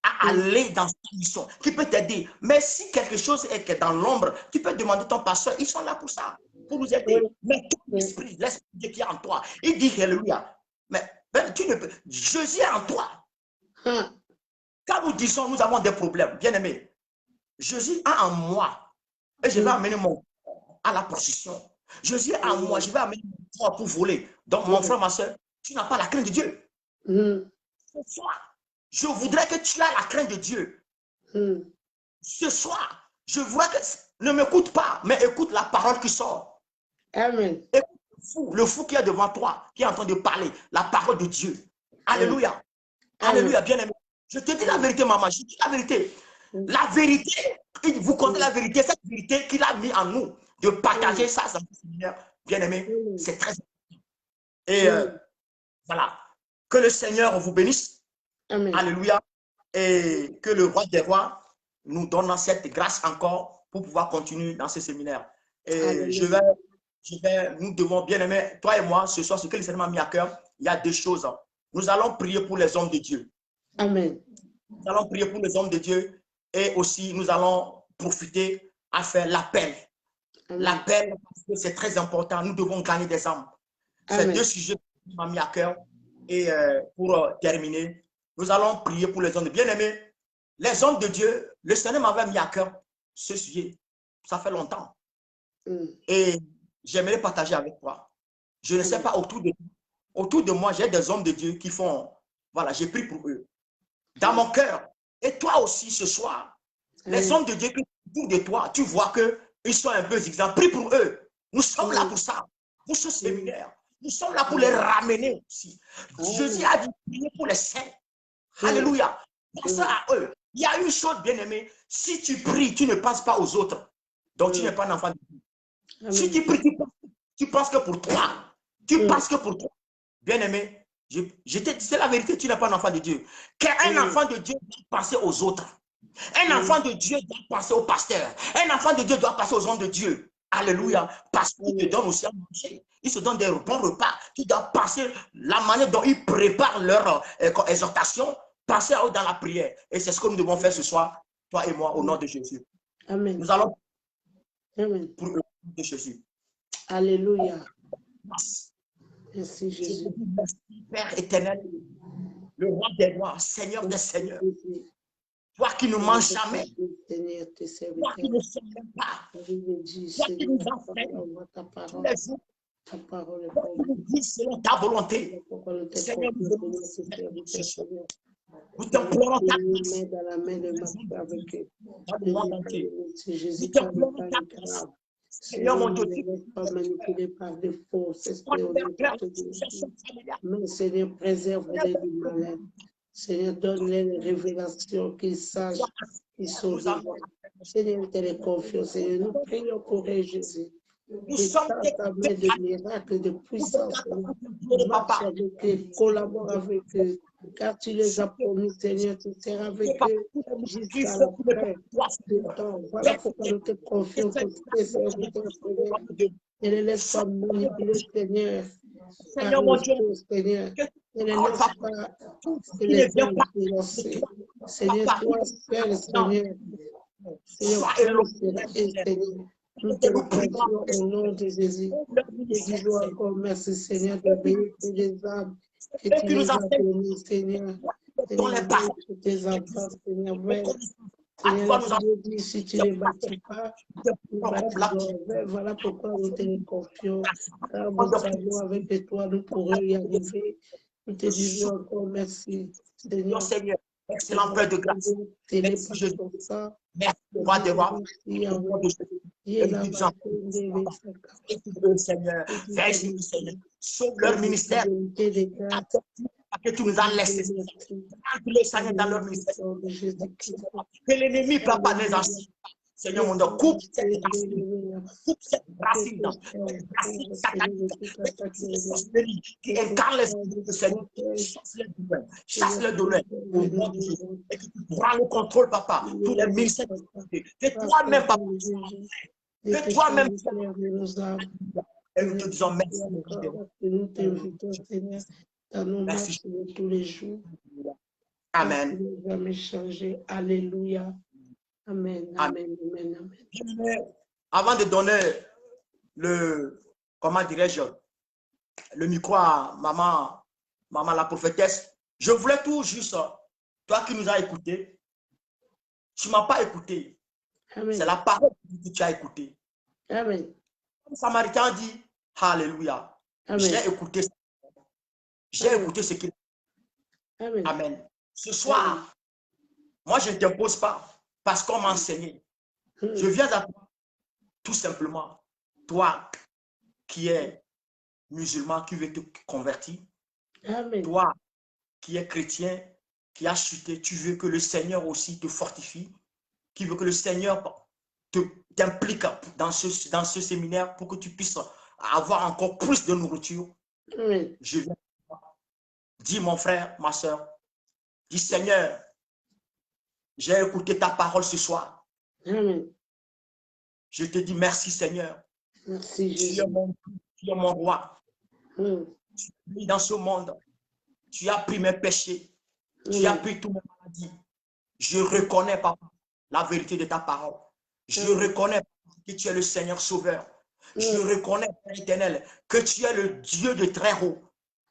à aller dans cette mission, qui peut t'aider. Mais si quelque chose est dans l'ombre, tu peux demander ton pasteur. Ils sont là pour ça, pour nous aider. Mais l'Esprit de Dieu qui est en toi, il dit Alléluia. Mais tu ne peux. Jésus est en toi. Quand nous disons nous avons des problèmes, bien aimé, Jésus a en moi. Et je vais amener mon corps à la procession. Jésus a en moi, je vais amener mon corps pour voler. Donc, mon frère, ma soeur, tu n'as pas la crainte de Dieu. Ce soir, je voudrais que tu aies la crainte de Dieu. Ce soir, je voudrais que ne m'écoute pas, mais écoute la parole qui sort. Amen. Écoute le fou qui est devant toi, qui est en train de parler, la parole de Dieu. Alléluia. Alléluia, bien aimé. Je te dis la vérité, maman, je te dis la vérité. La vérité, vous comptez la vérité, cette vérité qu'il a mis en nous, de partager ça dans le Seigneur, bien aimé, c'est très important. Et voilà. Que le Seigneur vous bénisse. Amen. Alléluia. Et que le roi des rois nous donne cette grâce encore pour pouvoir continuer dans ce séminaire. Et nous devons, bien aimer, toi et moi, ce soir, ce que le Seigneur m'a mis à cœur, il y a 2 choses. Nous allons prier pour les hommes de Dieu. Amen. Nous allons prier pour les hommes de Dieu et aussi nous allons profiter à faire l'appel. L'appel, parce que c'est très important. Nous devons gagner des âmes. C'est 2 sujets qui m'ont mis à cœur. Et pour terminer, nous allons prier pour les hommes de bien-aimés. Les hommes de Dieu, le Seigneur m'avait mis à cœur ce sujet. Ça fait longtemps. Et j'aimerais partager avec toi. Je ne sais pas, autour de moi, j'ai des hommes de Dieu qui font, voilà, j'ai prié pour eux. Dans mon cœur. Et toi aussi, ce soir, les hommes de Dieu qui sont autour de toi, tu vois qu'ils sont un peu zigzag. Prie pour eux. Nous sommes là pour ça, pour ce séminaire. Nous sommes là pour les ramener aussi. Jésus a dit prier pour les saints. Alléluia. Pense à eux. Il y a une chose, bien aimée. Si tu pries, tu ne penses pas aux autres. Donc, tu n'es pas un enfant de Dieu. Si tu pries, tu penses que pour toi. Tu penses que pour toi. Bien aimé, je te dis, c'est la vérité, tu n'es pas un enfant de Dieu. Qu'un enfant de Dieu doit penser aux autres. Un enfant de Dieu doit penser au pasteur. Un enfant de Dieu doit penser aux hommes de Dieu. Alléluia. Parce qu'il te donne aussi à manger. Il se donne des bons repas. Tu dois penser la manière dont ils préparent leur exhortation. Pensez à eux dans la prière. Et c'est ce que nous devons faire ce soir, toi et moi, au nom de Jésus. Amen. Nous allons Amen. pour le nom de Jésus. Alléluia. Merci Jésus. Merci, Père éternel, le roi des rois, Seigneur des seigneurs. Toi qui ne manges jamais. Toi qui ne sommes même pas. Toi qui nous enseignes tous les jours. Ta parole Toi qui nous dis selon ta volonté. Seigneur, nous t'implorons ta grâce. dans la main de Marie avec eux. Dans le monde entier. Jésus, Nous t'implorons ta grâce. Seigneur, mon Dieu, ne laisse pas manipuler par des fausses expériences. Mais Seigneur, préserve-les du malin. Seigneur, donne-les les révélations qu'ils sachent qu'ils sont divins. Seigneur, te les confions. Seigneur, nous prions pour eux, Jésus. Nous sommes ta main de miracles, de puissance. Marche avec eux, collabore avec eux. Car tu les as promis, Seigneur, tu seras avec eux jusqu'à la fin du temps. Voilà pourquoi nous te confions pour tes serviteurs, Seigneur. Ne les laisse pas manipuler, Seigneur. Seigneur, mon Dieu, Seigneur. Ne les laisse pas les influencer. Seigneur, toi seul, Seigneur. Seigneur, Seigneur. Nous te le prions au nom de Jésus. Nous disons encore merci, Seigneur, de bénir les âmes que tu nous as données, Seigneur. Dans les paroles. tes enfants, Seigneur, Seigneur, Seigneur, Dieu dit, si tu ne les bâtis pas, nous bâtirons. Voilà pourquoi nous te confions. Car nous savons avec toi, nous pourrons y arriver. Nous te disons encore merci, Seigneur. Seigneur, excellent Père de grâce. Merci, Jésus. Merci, roi des rois. Seigneur, Seigneur, sauve leur ministère. Que tu nous as laissé. Le Seigneur dans leur ministère. Que l'ennemi ne peut pas les enseigner. Seigneur, mon Dieu, coupe cette racine satanique qui incarne l'esprit de Seigneur. Chasse le douleur. Au nom de Jésus. Et que tu prends le contrôle, papa. Tous les ministères. Que toi-même, papa. Que toi-même. Et nous te disons merci. Nous t'invitons, Seigneur, dans nos marches de tous les jours. Amen. Ne jamais changer. Alléluia. Amen. Amen. Amen. Amen. Avant de donner comment dirais-je, le micro à maman la prophétesse, je voulais tout juste, toi qui nous as écoutés, tu ne m'as pas écouté. C'est la parole que tu as écoutée. Amen. Le Samaritain dit, Alléluia. J'ai écouté ça. J'ai écouté ce qu'il a dit. Amen. Ce soir, moi, je ne t'impose pas parce qu'on m'a enseigné. Je viens à toi, tout simplement. Toi qui es musulman, qui veut te convertir. Amen. Toi qui es chrétien, qui as chuté, tu veux que le Seigneur aussi te fortifie, qui veut que le Seigneur t'implique dans ce séminaire pour que tu puisses avoir encore plus de nourriture. Amen. Je viens. Dis mon frère, ma soeur, dis Seigneur, j'ai écouté ta parole ce soir. Amen. Je te dis merci Seigneur. Merci Jésus. Tu es mon roi. Mm. Tu es dans ce monde. Tu as pris mes péchés. Tu as pris toutes mes maladies. Je reconnais, papa, la vérité de ta parole. Je reconnais que tu es le Seigneur Sauveur. Je reconnais, Père éternel, que tu es le Dieu de très haut.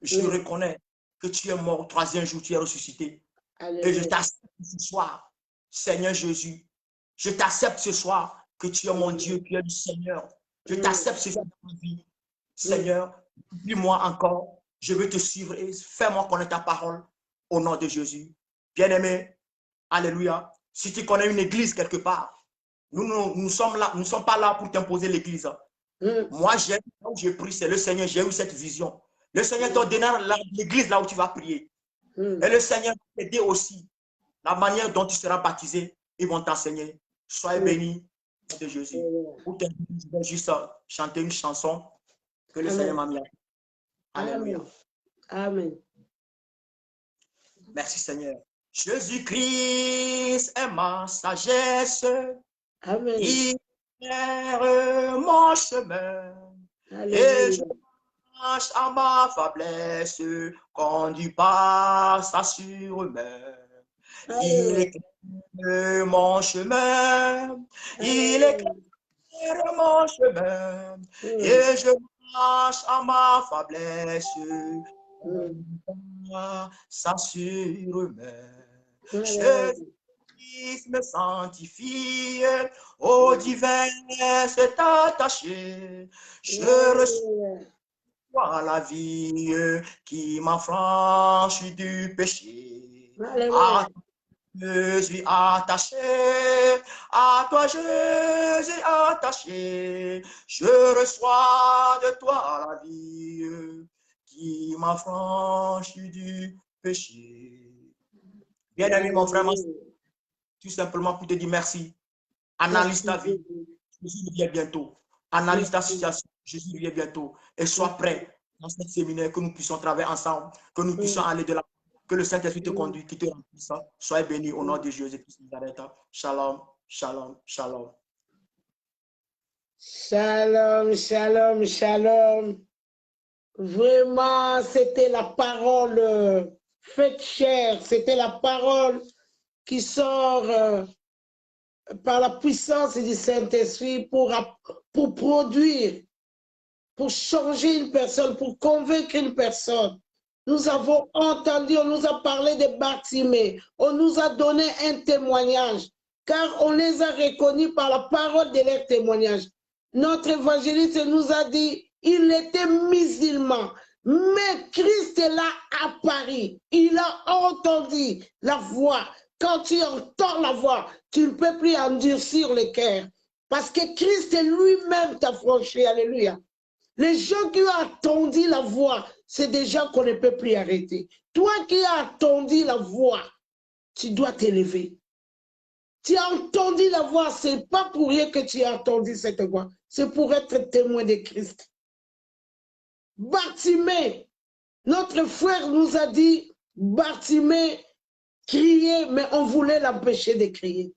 Je reconnais que tu es mort au troisième jour, tu es ressuscité. Et je t'accepte ce soir, Seigneur Jésus. Je t'accepte ce soir que tu es mon Dieu, tu es le Seigneur. Je t'accepte ce soir dans ma vie. Seigneur, oublie-moi encore. Je veux te suivre et fais-moi connaître ta parole au nom de Jésus. Bien-aimé, alléluia. Si tu connais une église quelque part, nous sommes là, nous ne sommes pas là pour t'imposer l'église. Moi, j'ai pris, c'est le Seigneur, j'ai eu cette vision. Le Seigneur t'a donné l'église là où tu vas prier. Et le Seigneur va t'aider aussi. La manière dont tu seras baptisé, ils vont t'enseigner. Sois béni de Jésus. Pour terminer, je vais juste chanter une chanson que le Seigneur m'a mis. Alléluia. Amen. Merci Seigneur. Jésus-Christ est ma sagesse. Amen. Il éclaire mon chemin. Alléluia. Et je marche à ma faiblesse, conduit par sa surmain. Il éclaire mon chemin. Il éclaire mon chemin. Et je marche à ma faiblesse, sa surmain. Jésus me sanctifie, au divin s'est attaché. Je reçois la vie qui m'affranchit du péché. À toi, je suis attaché, à toi, je suis attaché. Je reçois de toi la vie qui m'affranchit du péché. Bien-aimé, mon frère, tout simplement pour te dire merci. Analyse ta vie. Jésus revient bientôt. Analyse ta situation. Jésus revient bientôt. Et sois prêt dans ce séminaire que nous puissions travailler ensemble, que nous puissions aller de là, que le Saint-Esprit te conduise, qui te remplisse. Sois béni au nom de Jésus. Shalom, shalom, shalom. Shalom, shalom, shalom. Vraiment, c'était la parole faite chair. C'était la parole qui sort par la puissance du Saint-Esprit pour produire, pour changer une personne, pour convaincre une personne. Nous avons entendu, on nous a parlé de Bartimée, on nous a donné un témoignage, car on les a reconnus par la parole de leur témoignage. Notre évangéliste nous a dit, il était musulman, mais Christ est là à Paris. Il a entendu la voix. Quand tu entends la voix, tu ne peux plus endurcir le cœur. Parce que Christ lui-même t'a franchi. Alléluia. Les gens qui ont entendu la voix, c'est des gens qu'on ne peut plus arrêter. Toi qui as entendu la voix, tu dois t'élever. Tu as entendu la voix, ce n'est pas pour rien que tu as entendu cette voix. C'est pour être témoin de Christ. Bartimée, notre frère nous a dit, Bartimée criait, mais on voulait l'empêcher de crier.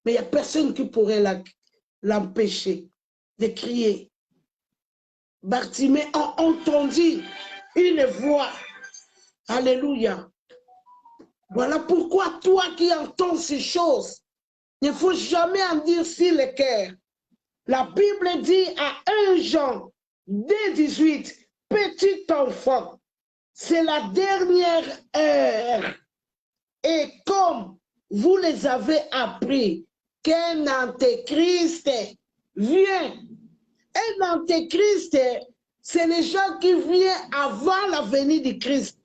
Mais il n'y a personne qui pourrait l'empêcher de crier. Bartimée a entendu une voix. Alléluia. Voilà pourquoi toi qui entends ces choses, il ne faut jamais endurcir le cœur. La Bible dit à 1 Jean 2,18, petit enfant, c'est la dernière heure. Et comme vous les avez appris qu'un antéchrist vient, un antéchrist, c'est les gens qui viennent avant la venue du Christ.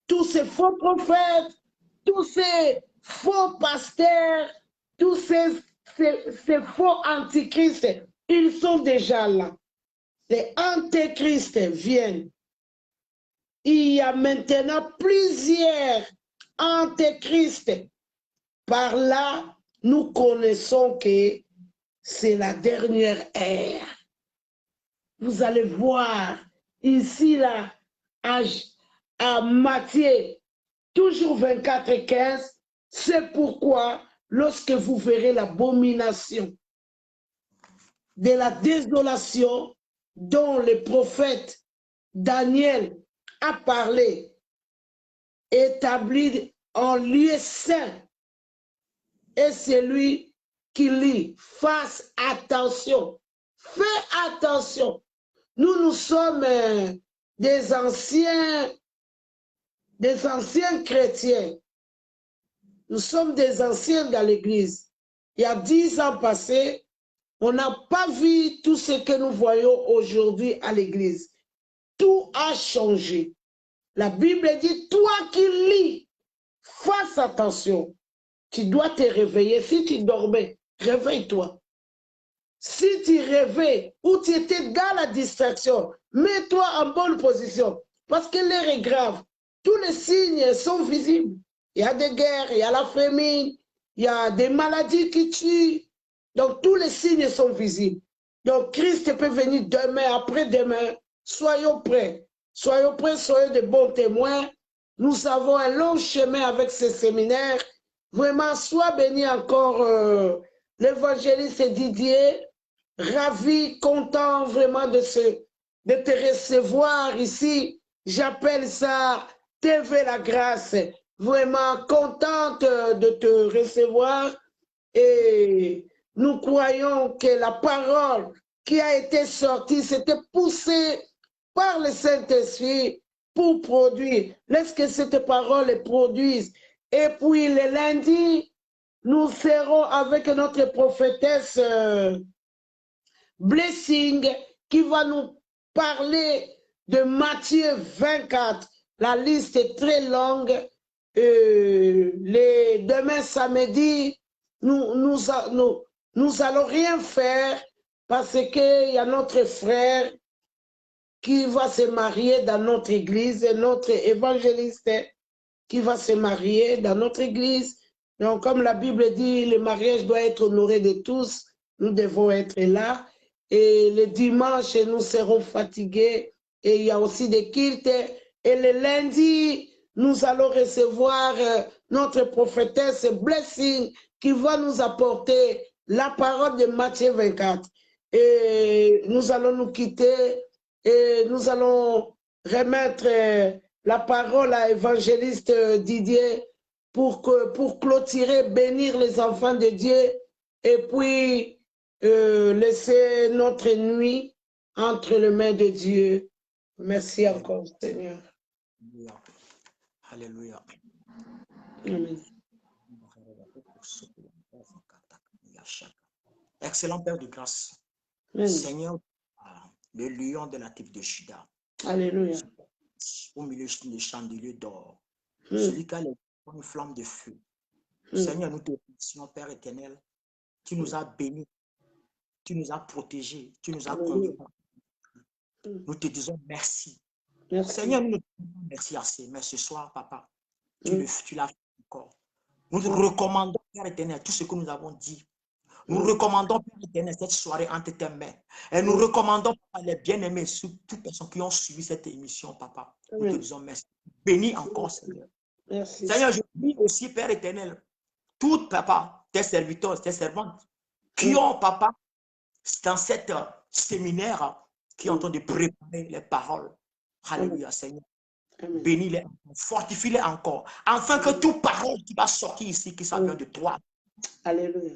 Tous ces faux prophètes, tous ces faux pasteurs, tous ces faux antichrists, ils sont déjà là. Les antéchrists viennent. Il y a maintenant plusieurs antéchrists. Par là, nous connaissons que c'est la dernière ère. Vous allez voir ici, là, à Matthieu, toujours 24:15, c'est pourquoi, lorsque vous verrez l'abomination de la désolation dont le prophète Daniel a parlé, établi en lieu saint, et celui qui lit, fasse attention, fais attention. Nous sommes des anciens chrétiens. Nous sommes des anciens dans l'Église. Il y a 10 ans passés, on n'a pas vu tout ce que nous voyons aujourd'hui à l'Église. Tout a changé. La Bible dit, toi qui lis, fasse attention. Tu dois te réveiller. Si tu dormais, réveille-toi. Si tu rêvais ou tu étais dans la distraction, mets-toi en bonne position. Parce que l'heure est grave. Tous les signes sont visibles. Il y a des guerres, il y a la famine, il y a des maladies qui tuent. Donc tous les signes sont visibles. Donc Christ peut venir demain, après-demain. Soyons prêts. Soyons prêts, soyons de bons témoins. Nous avons un long chemin avec ce séminaire. Vraiment, sois béni encore l'évangéliste Didier. Ravi, content vraiment de te recevoir ici. J'appelle ça TV La Grâce. Vraiment contente de te recevoir. Et nous croyons que la parole qui a été sortie, c'était poussée par le Saint-Esprit pour produire. Laisse que cette parole produise. Et puis le lundi, nous serons avec notre prophétesse Blessing qui va nous parler de Matthieu 24. La liste est très longue. Demain samedi, nous allons rien faire parce qu'il y a notre frère qui va se marier dans notre église, notre évangéliste qui va se marier dans notre église. Donc, comme la Bible dit, le mariage doit être honoré de tous, nous devons être là. Et le dimanche, nous serons fatigués. Et il y a aussi des cultes. Et le lundi, nous allons recevoir notre prophétesse Blessing qui va nous apporter la parole de Matthieu 24. Et nous allons nous quitter et nous allons remettre la parole à l'évangéliste Didier pour clôturer, bénir les enfants de Dieu et puis laisser notre nuit entre les mains de Dieu. Merci encore, Seigneur. Alléluia. Amen. Excellent Père de grâce. Amen. Seigneur, le lion de la tribu de Juda, Alléluia. au milieu des chandeliers d'or, Mm. celui qui a une flamme de feu. Seigneur, nous te remercions, Père éternel. Tu nous as bénis, tu nous as protégés, tu nous as conduits. Nous te disons merci. Merci. Seigneur, nous ne te disons pas merci assez, mais ce soir, Papa, tu l'as fait encore. Nous te recommandons, Père éternel, tout ce que nous avons dit. Nous recommandons, Père éternel, cette soirée entre tes mains. Et nous recommandons, Papa, les bien-aimés, toutes les personnes qui ont suivi cette émission, Papa. Nous te disons merci. Bénis encore, Seigneur. Merci. Seigneur, je prie aussi, Père éternel, toutes, Papa, tes serviteurs, tes servantes, qui ont, Papa, dans cette séminaire, qui est en train de préparer les paroles. Alléluia, Seigneur. Bénis-les, fortifie-les encore, afin que toute parole qui va sortir ici, qui ça vient de toi. Alléluia.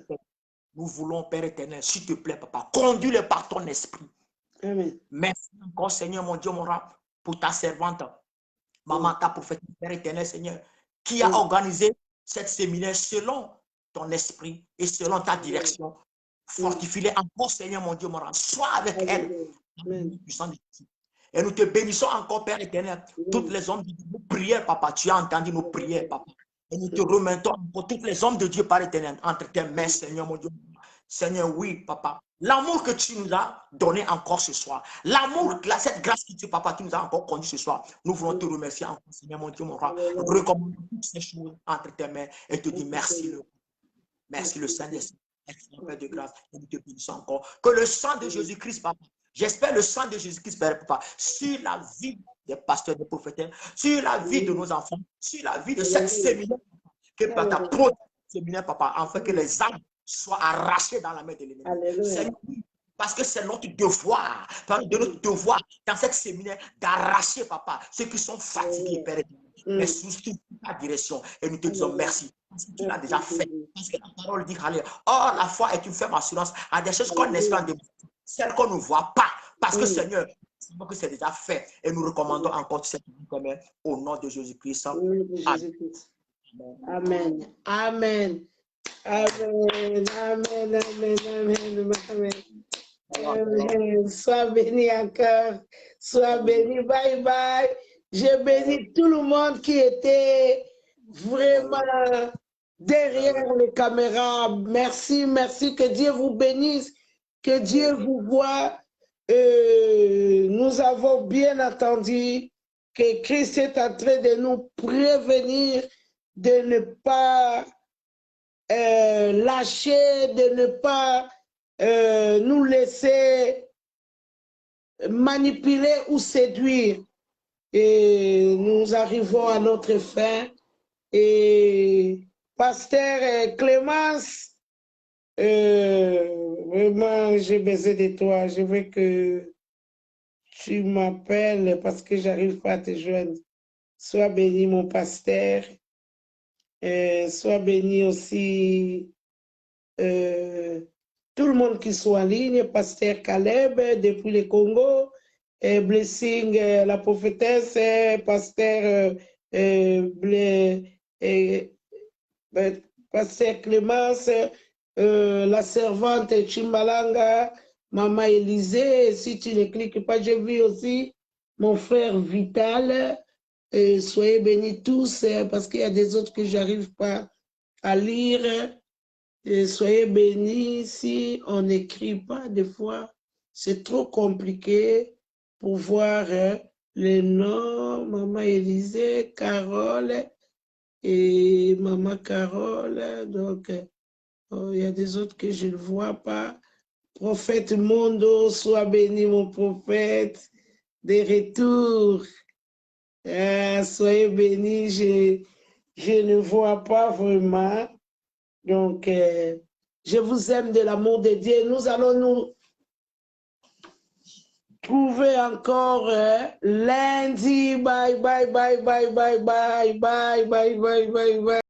Nous voulons, Père éternel, s'il te plaît, Papa, conduis-les par ton esprit. Amen. Merci encore, Seigneur, mon Dieu, mon roi, pour ta servante, maman, ta prophète, Père éternel, Seigneur, qui a organisé cette séminaire selon ton esprit et selon ta direction. Fortifie-les encore, Seigneur, mon Dieu, mon roi. Sois avec elle. Amen. Et nous te bénissons encore, Père éternel. Toutes les hommes de Dieu, nos prières, Papa, tu as entendu nos prières, Papa. Et nous te remettons pour toutes les hommes de Dieu, Père éternel, entre tes mains, Seigneur, mon Dieu. Seigneur, oui, Papa. L'amour que tu nous as donné encore ce soir. L'amour, cette grâce que tu, Papa, qui nous a encore conduit ce soir. Nous voulons te remercier encore, Seigneur, mon Dieu, mon roi. Recommandons toutes ces choses entre tes mains et te dire merci, merci le Saint-Esprit. Excellent Père de grâce. Et nous te bénissons encore. Que le sang de Jésus-Christ, Papa, j'espère le sang de Jésus-Christ, Papa, sur la vie des pasteurs, des prophètes, sur la vie de nos enfants, sur la vie de cette séminaire, que Papa t'a protégé, séminaire, Papa, afin que les âmes soient arrachées dans la main de l'ennemi. Seigneur, parce que c'est notre devoir, de notre devoir dans cette séminaire d'arracher, Papa, ceux qui sont fatigués, Père, mais sous ta direction. Et nous te disons merci. Parce que tu l'as déjà fait. Parce que la parole dit, or, la foi est une ferme assurance à des choses qu'on espère, celles qu'on ne voit pas. Parce que Seigneur, que c'est déjà fait. Et nous recommandons encore cette vie au nom de Jésus-Christ. Amen. Amen. Amen. Amen. Amen. Amen. Amen. Amen. Sois béni encore. Sois béni. Bye bye. Je bénis tout le monde qui était vraiment derrière les caméras. Merci, merci. Que Dieu vous bénisse. Que Dieu vous voie. Nous avons bien entendu que Christ est en train de nous prévenir de ne pas lâcher, de ne pas nous laisser manipuler ou séduire. Et nous arrivons à notre fin. Et Pasteur Clémence, vraiment, j'ai besoin de toi. Je veux que tu m'appelles parce que j'arrive pas à te joindre. Sois béni, mon pasteur. Sois béni aussi tout le monde qui soit en ligne, pasteur Caleb depuis le Congo, Blessing, la prophétesse, pasteur pasteur Clémence, la servante Chimbalanga, maman Élisée. Si tu ne cliques pas, j'ai vu aussi mon frère Vital. Soyez bénis tous parce qu'il y a des autres que je n'arrive pas à lire. Et soyez bénis. Si on n'écrit pas, des fois, c'est trop compliqué pour voir les noms. Maman Élisée, Carole et maman Carole. Donc, il y a des autres que je ne vois pas. Prophète Mondo, sois béni, mon prophète. Des retours. Soyez bénis. Je ne vois pas vraiment. Donc, je vous aime de l'amour de Dieu. Nous allons nous trouver encore lundi. Bye, bye, bye, bye, bye, bye, bye, bye, bye, bye, bye, bye.